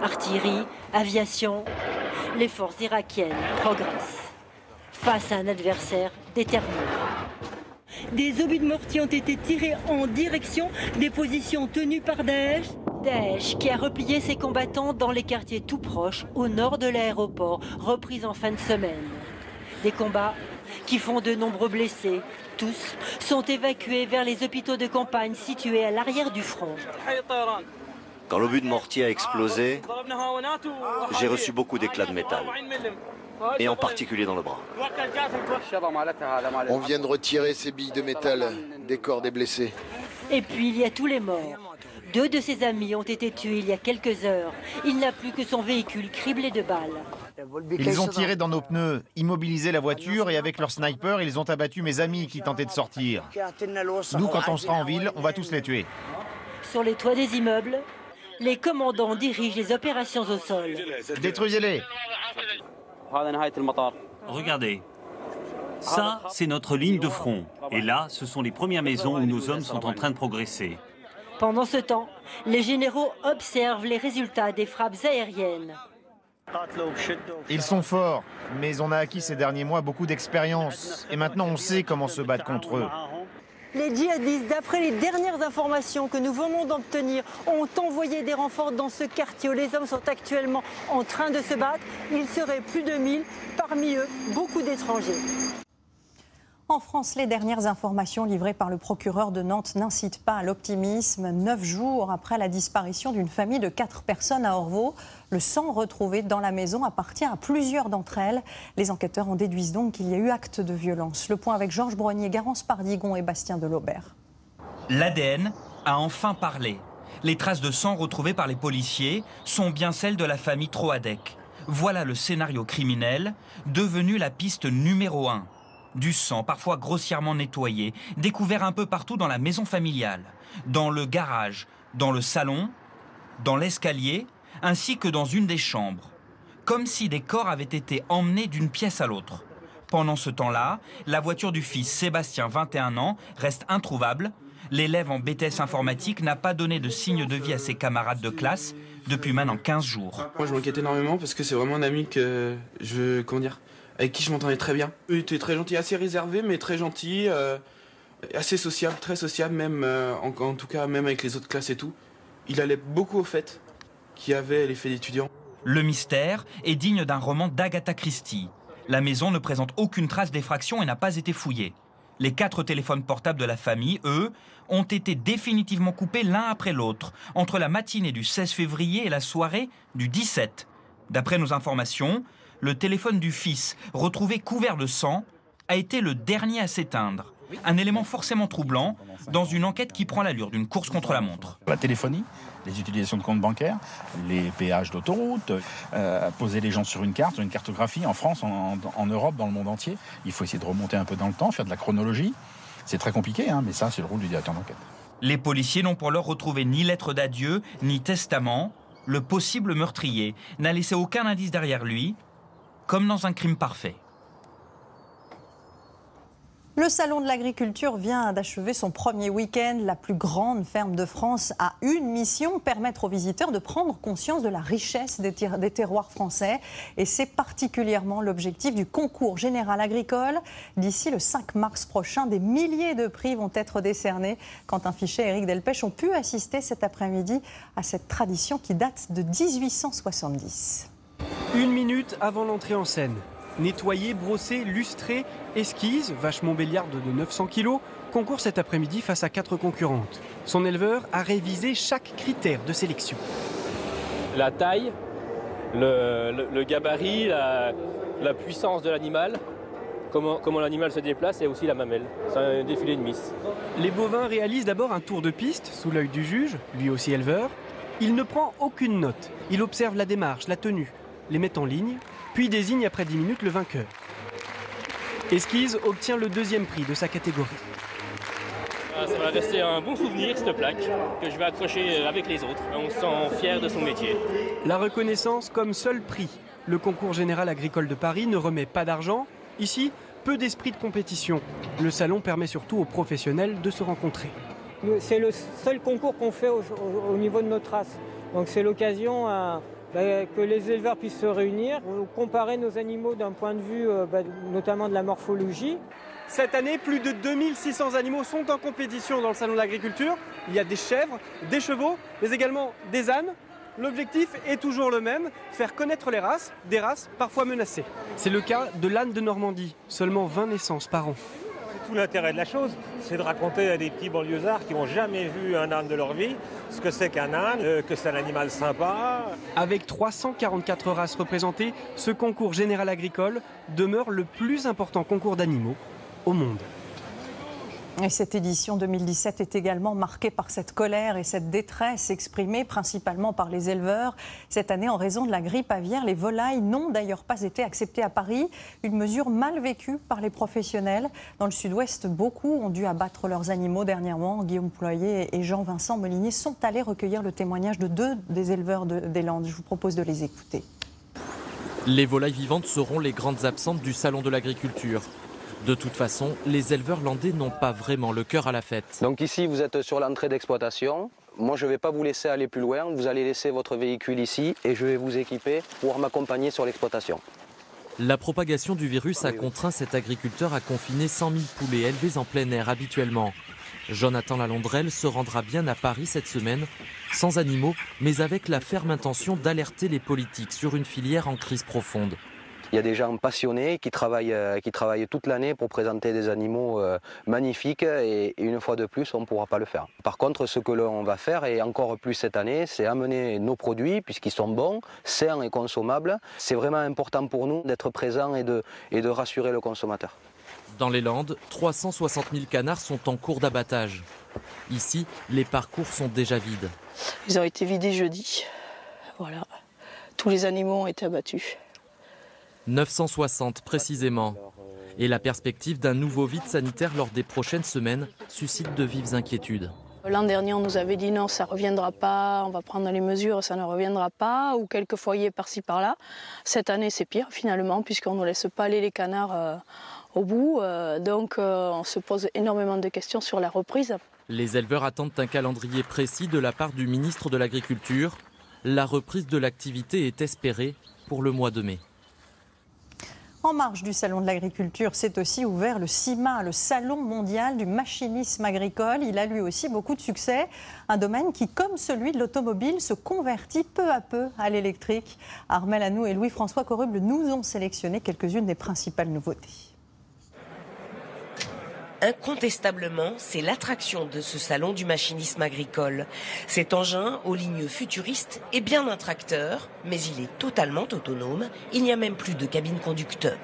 Artillerie, aviation, les forces irakiennes progressent face à un adversaire déterminé. Des obus de mortier ont été tirés en direction des positions tenues par Daesh. Daesh qui a replié ses combattants dans les quartiers tout proches au nord de l'aéroport, repris en fin de semaine. Des combats qui font de nombreux blessés. Tous sont évacués vers les hôpitaux de campagne situés à l'arrière du front. Quand l'obus de mortier a explosé, j'ai reçu beaucoup d'éclats de métal, et en particulier dans le bras. On vient de retirer ces billes de métal des corps des blessés. Et puis il y a tous les morts. 2 de ses amis ont été tués il y a quelques heures. Il n'a plus que son véhicule criblé de balles. Ils ont tiré dans nos pneus, immobilisé la voiture et avec leur sniper, ils ont abattu mes amis qui tentaient de sortir. Nous, quand on sera en ville, on va tous les tuer. Sur les toits des immeubles, les commandants dirigent les opérations au sol. Détruisez-les. Regardez. Ça, c'est notre ligne de front. Et là, ce sont les premières maisons où nos hommes sont en train de progresser. Pendant ce temps, les généraux observent les résultats des frappes aériennes. Ils sont forts, mais on a acquis ces derniers mois beaucoup d'expérience. Et maintenant, on sait comment se battre contre eux. Les djihadistes, d'après les dernières informations que nous venons d'obtenir, ont envoyé des renforts dans ce quartier où les hommes sont actuellement en train de se battre. Il serait plus de 1000, parmi eux, beaucoup d'étrangers. En France, les dernières informations livrées par le procureur de Nantes n'incitent pas à l'optimisme. 9 jours après la disparition d'une famille de 4 personnes à Orvault, le sang retrouvé dans la maison appartient à plusieurs d'entre elles. Les enquêteurs en déduisent donc qu'il y a eu acte de violence. Le point avec Georges Brognier, Garance Pardigon et Bastien Delaubert. L'ADN a enfin parlé. Les traces de sang retrouvées par les policiers sont bien celles de la famille Troadec. Voilà le scénario criminel, devenu la piste numéro 1. Du sang, parfois grossièrement nettoyé, découvert un peu partout dans la maison familiale, dans le garage, dans le salon, dans l'escalier, ainsi que dans une des chambres. Comme si des corps avaient été emmenés d'une pièce à l'autre. Pendant ce temps-là, la voiture du fils Sébastien, 21 ans, reste introuvable. L'élève en BTS informatique n'a pas donné de signe de vie à ses camarades de classe depuis maintenant 15 jours. Moi, je m'inquiète énormément parce que c'est vraiment un ami que avec qui je m'entendais très bien. Il était très gentil, assez réservé, mais très gentil, assez sociable, très sociable, même en tout cas même avec les autres classes et tout. Il allait beaucoup aux fêtes qu'il y avait les fêtes d'étudiants. Le mystère est digne d'un roman d'Agatha Christie. La maison ne présente aucune trace d'effraction et n'a pas été fouillée. Les 4 téléphones portables de la famille, eux, ont été définitivement coupés l'un après l'autre, entre la matinée du 16 février et la soirée du 17. D'après nos informations, le téléphone du fils, retrouvé couvert de sang, a été le dernier à s'éteindre. Un élément forcément troublant dans une enquête qui prend l'allure d'une course contre la montre. La téléphonie, les utilisations de comptes bancaires, les péages d'autoroute, poser les gens sur une cartographie en France, en Europe, dans le monde entier. Il faut essayer de remonter un peu dans le temps, faire de la chronologie. C'est très compliqué, mais ça, c'est le rôle du directeur d'enquête. Les policiers n'ont pour l'heure retrouvé ni lettre d'adieu, ni testament. Le possible meurtrier n'a laissé aucun indice derrière lui, comme dans un crime parfait. Le Salon de l'agriculture vient d'achever son premier week-end. La plus grande ferme de France a une mission, permettre aux visiteurs de prendre conscience de la richesse des terroirs français. Et c'est particulièrement l'objectif du concours général agricole. D'ici le 5 mars prochain, des milliers de prix vont être décernés. Quentin Fichet et Éric Delpech ont pu assister cet après-midi à cette tradition qui date de 1870. 1 minute avant l'entrée en scène. Nettoyer, brosser, lustrer, esquisse, vache montbéliarde de 900 kg, concourt cet après-midi face à 4 concurrentes. Son éleveur a révisé chaque critère de sélection. La taille, le gabarit, la puissance de l'animal, comment l'animal se déplace et aussi la mamelle. C'est un défilé de Miss. Les bovins réalisent d'abord un tour de piste sous l'œil du juge, lui aussi éleveur. Il ne prend aucune note. Il observe la démarche, la tenue, les met en ligne, puis désigne après 10 minutes le vainqueur. Esquisse obtient le 2e prix de sa catégorie. Ça va rester un bon souvenir, cette plaque, que je vais accrocher avec les autres. On se sent fier de son métier. La reconnaissance comme seul prix. Le concours général agricole de Paris ne remet pas d'argent. Ici, peu d'esprit de compétition. Le salon permet surtout aux professionnels de se rencontrer. C'est le seul concours qu'on fait au niveau de notre race. Donc c'est l'occasion Que les éleveurs puissent se réunir, comparer nos animaux d'un point de vue notamment de la morphologie. Cette année, plus de 2600 animaux sont en compétition dans le Salon de l'Agriculture. Il y a des chèvres, des chevaux, mais également des ânes. L'objectif est toujours le même, faire connaître les races, des races parfois menacées. C'est le cas de l'âne de Normandie, seulement 20 naissances par an. Tout l'intérêt de la chose, c'est de raconter à des petits banlieusards qui n'ont jamais vu un âne de leur vie ce que c'est qu'un âne, que c'est un animal sympa. Avec 344 races représentées, ce concours général agricole demeure le plus important concours d'animaux au monde. Et cette édition 2017 est également marquée par cette colère et cette détresse exprimée principalement par les éleveurs. Cette année, en raison de la grippe aviaire, les volailles n'ont d'ailleurs pas été acceptées à Paris. Une mesure mal vécue par les professionnels. Dans le sud-ouest, beaucoup ont dû abattre leurs animaux dernièrement. Guillaume Ployer et Jean-Vincent Molinier sont allés recueillir le témoignage de 2 des éleveurs des Landes. Je vous propose de les écouter. Les volailles vivantes seront les grandes absentes du Salon de l'Agriculture. De toute façon, les éleveurs landais n'ont pas vraiment le cœur à la fête. Donc ici, vous êtes sur l'entrée d'exploitation. Moi, je ne vais pas vous laisser aller plus loin. Vous allez laisser votre véhicule ici et je vais vous équiper pour pouvoir m'accompagner sur l'exploitation. La propagation du virus a contraint cet agriculteur à confiner 100 000 poulets élevés en plein air habituellement. Jonathan Lalondrelle se rendra bien à Paris cette semaine, sans animaux, mais avec la ferme intention d'alerter les politiques sur une filière en crise profonde. Il y a des gens passionnés qui travaillent toute l'année pour présenter des animaux magnifiques et une fois de plus, on ne pourra pas le faire. Par contre, ce que l'on va faire, et encore plus cette année, c'est amener nos produits, puisqu'ils sont bons, sains et consommables. C'est vraiment important pour nous d'être présents et de rassurer le consommateur. Dans les Landes, 360 000 canards sont en cours d'abattage. Ici, les parcours sont déjà vides. Ils ont été vidés jeudi. Voilà. Tous les animaux ont été abattus. 960 précisément. Et la perspective d'un nouveau vide sanitaire lors des prochaines semaines suscite de vives inquiétudes. L'an dernier, on nous avait dit non, ça ne reviendra pas, on va prendre les mesures, ça ne reviendra pas, ou quelques foyers par-ci par-là. Cette année, c'est pire finalement, puisqu'on ne laisse pas aller les canards au bout. Donc on se pose énormément de questions sur la reprise. Les éleveurs attendent un calendrier précis de la part du ministre de l'Agriculture. La reprise de l'activité est espérée pour le mois de mai. En marge du Salon de l'Agriculture, s'est aussi ouvert le CIMA, le Salon mondial du machinisme agricole. Il a lui aussi beaucoup de succès. Un domaine qui, comme celui de l'automobile, se convertit peu à peu à l'électrique. Armel Hanou et Louis-François Coruble nous ont sélectionné quelques-unes des principales nouveautés. Incontestablement, c'est l'attraction de ce salon du machinisme agricole. Cet engin, aux lignes futuristes, est bien un tracteur, mais il est totalement autonome. Il n'y a même plus de cabine conducteur.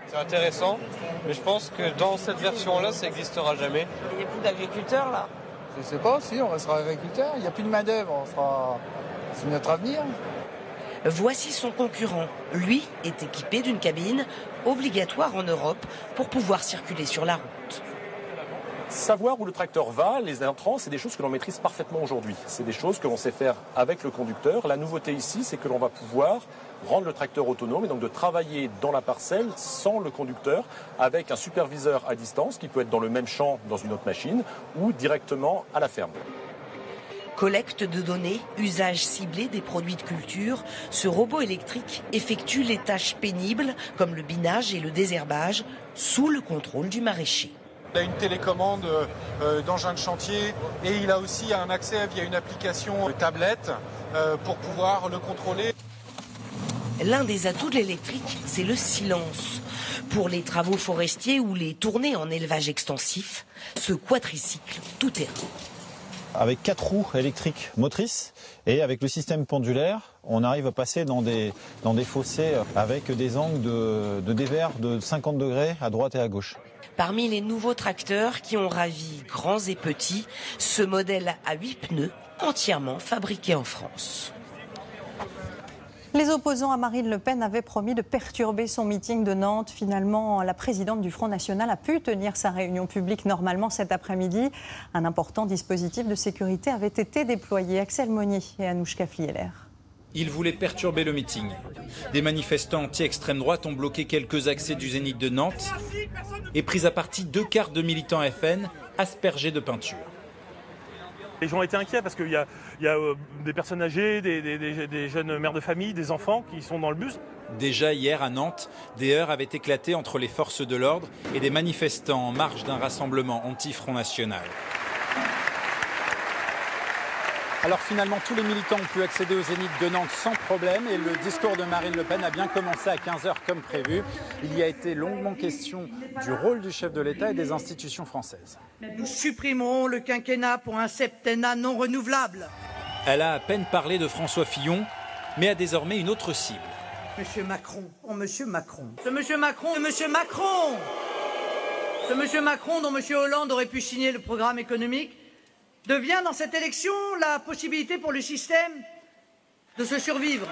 C'est intéressant, mais je pense que dans cette version-là, ça n'existera jamais. Il n'y a plus d'agriculteurs là? Je ne sais pas, si, on restera agriculteur. Il n'y a plus de main-d'œuvre, c'est notre avenir. Voici son concurrent. Lui est équipé d'une cabine obligatoire en Europe pour pouvoir circuler sur la route. Savoir où le tracteur va, les intrants, c'est des choses que l'on maîtrise parfaitement aujourd'hui. C'est des choses que l'on sait faire avec le conducteur. La nouveauté ici, c'est que l'on va pouvoir rendre le tracteur autonome et donc de travailler dans la parcelle sans le conducteur avec un superviseur à distance qui peut être dans le même champ dans une autre machine ou directement à la ferme. Collecte de données, usage ciblé des produits de culture, ce robot électrique effectue les tâches pénibles comme le binage et le désherbage sous le contrôle du maraîcher. Il a une télécommande d'engin de chantier et il a aussi un accès via une application tablette pour pouvoir le contrôler. L'un des atouts de l'électrique, c'est le silence. Pour les travaux forestiers ou les tournées en élevage extensif, ce quadricycle tout-terrain. Avec 4 roues électriques motrices et avec le système pendulaire, on arrive à passer dans des fossés avec des angles de dévers de 50 degrés à droite et à gauche. Parmi les nouveaux tracteurs qui ont ravi grands et petits, ce modèle à 8 pneus entièrement fabriqué en France. Les opposants à Marine Le Pen avaient promis de perturber son meeting de Nantes. Finalement, la présidente du Front National a pu tenir sa réunion publique normalement cet après-midi. Un important dispositif de sécurité avait été déployé. Axel Monnier et Anouchka Kafliéler. Ils voulaient perturber le meeting. Des manifestants anti-extrême droite ont bloqué quelques accès du Zénith de Nantes et pris à partie 2 quarts de militants FN aspergés de peinture. Les gens étaient inquiets parce qu'il y a des personnes âgées, des jeunes mères de famille, des enfants qui sont dans le bus. Déjà hier à Nantes, des heurts avaient éclaté entre les forces de l'ordre et des manifestants en marge d'un rassemblement anti-Front National. Alors finalement, tous les militants ont pu accéder au Zénith de Nantes sans problème et le discours de Marine Le Pen a bien commencé à 15h comme prévu. Il y a été longuement question du rôle du chef de l'État et des institutions françaises. Nous supprimerons le quinquennat pour un septennat non renouvelable. Elle a à peine parlé de François Fillon, mais a désormais une autre cible. Monsieur Macron, oh monsieur Macron. Ce monsieur Macron, monsieur Macron. Ce monsieur Macron dont monsieur Hollande aurait pu signer le programme économique devient dans cette élection la possibilité pour le système de se survivre.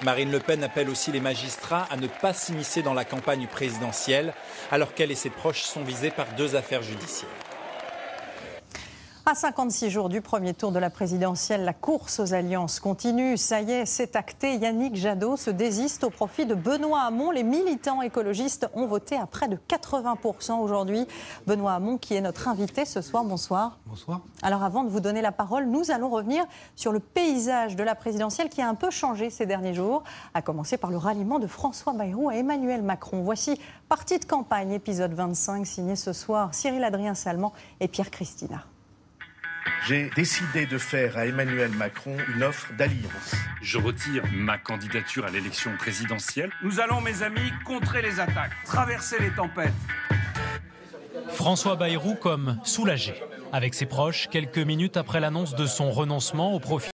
Marine Le Pen appelle aussi les magistrats à ne pas s'immiscer dans la campagne présidentielle, alors qu'elle et ses proches sont visés par 2 affaires judiciaires. À 56 jours du premier tour de la présidentielle, la course aux alliances continue. Ça y est, c'est acté. Yannick Jadot se désiste au profit de Benoît Hamon. Les militants écologistes ont voté à près de 80% aujourd'hui. Benoît Hamon qui est notre invité ce soir. Bonsoir. Bonsoir. Alors avant de vous donner la parole, nous allons revenir sur le paysage de la présidentielle qui a un peu changé ces derniers jours, à commencer par le ralliement de François Bayrou à Emmanuel Macron. Voici Partie de campagne, épisode 25, signé ce soir Cyril Adrien Salmand et Pierre Christina. J'ai décidé de faire à Emmanuel Macron une offre d'alliance. Je retire ma candidature à l'élection présidentielle. Nous allons, mes amis, contrer les attaques, traverser les tempêtes. François Bayrou comme soulagé. Avec ses proches, quelques minutes après l'annonce de son renoncement au profit